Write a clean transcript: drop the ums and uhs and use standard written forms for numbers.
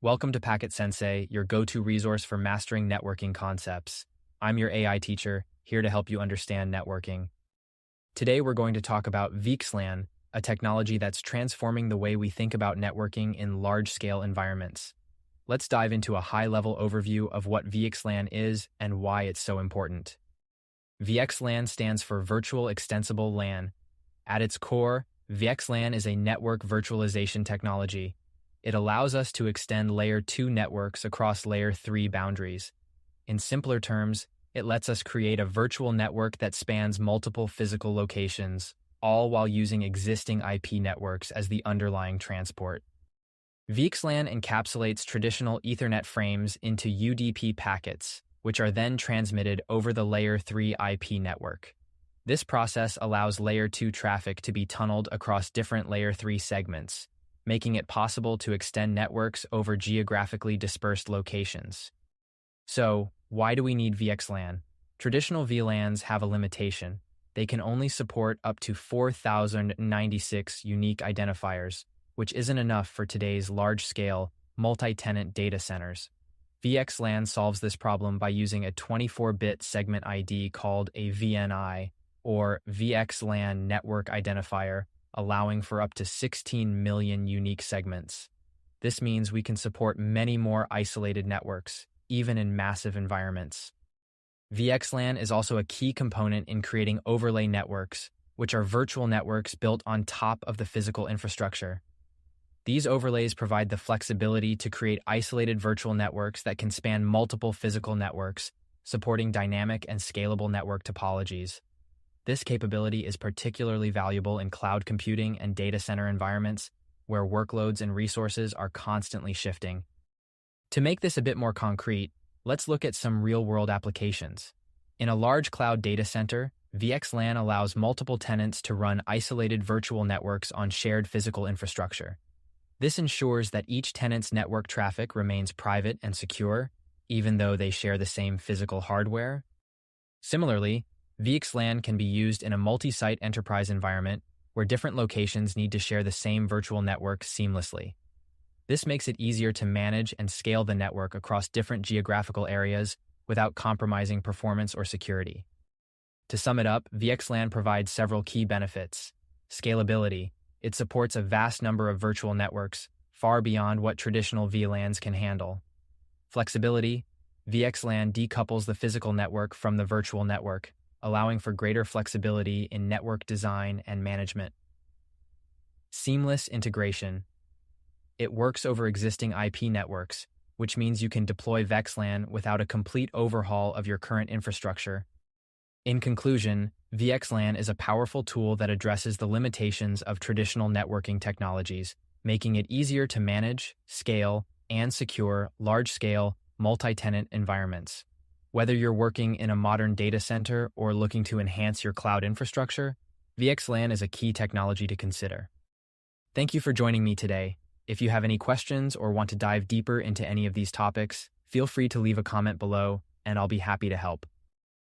Welcome to Packet Sensei, your go-to resource for mastering networking concepts. I'm your AI teacher, here to help you understand networking. Today we're going to talk about VXLAN, a technology that's transforming the way we think about networking in large-scale environments. Let's dive into a high-level overview of what VXLAN is and why it's so important. VXLAN stands for Virtual Extensible LAN. At its core, VXLAN is a network virtualization technology. It allows us to extend Layer 2 networks across Layer 3 boundaries. In simpler terms, it lets us create a virtual network that spans multiple physical locations, all while using existing IP networks as the underlying transport. VXLAN encapsulates traditional Ethernet frames into UDP packets, which are then transmitted over the Layer 3 IP network. This process allows Layer 2 traffic to be tunneled across different Layer 3 segments, making it possible to extend networks over geographically dispersed locations. So, why do we need VXLAN? Traditional VLANs have a limitation. They can only support up to 4,096 unique identifiers, which isn't enough for today's large-scale, multi-tenant data centers. VXLAN solves this problem by using a 24-bit segment ID called a VNI, or VXLAN network identifier, allowing for up to 16 million unique segments. This means we can support many more isolated networks, even in massive environments. VXLAN is also a key component in creating overlay networks, which are virtual networks built on top of the physical infrastructure. These overlays provide the flexibility to create isolated virtual networks that can span multiple physical networks, supporting dynamic and scalable network topologies. This capability is particularly valuable in cloud computing and data center environments, where workloads and resources are constantly shifting. To make this a bit more concrete, let's look at some real-world applications. In a large cloud data center, VXLAN allows multiple tenants to run isolated virtual networks on shared physical infrastructure. This ensures that each tenant's network traffic remains private and secure, even though they share the same physical hardware. Similarly, VXLAN can be used in a multi-site enterprise environment where different locations need to share the same virtual network seamlessly. This makes it easier to manage and scale the network across different geographical areas without compromising performance or security. To sum it up, VXLAN provides several key benefits. Scalability. It supports a vast number of virtual networks, far beyond what traditional VLANs can handle. Flexibility. VXLAN decouples the physical network from the virtual network, allowing for greater flexibility in network design and management. Seamless integration. It works over existing IP networks, which means you can deploy VXLAN without a complete overhaul of your current infrastructure. In conclusion, VXLAN is a powerful tool that addresses the limitations of traditional networking technologies, making it easier to manage, scale, and secure large-scale, multi-tenant environments. Whether you're working in a modern data center or looking to enhance your cloud infrastructure, VXLAN is a key technology to consider. Thank you for joining me today. If you have any questions or want to dive deeper into any of these topics, feel free to leave a comment below, and I'll be happy to help.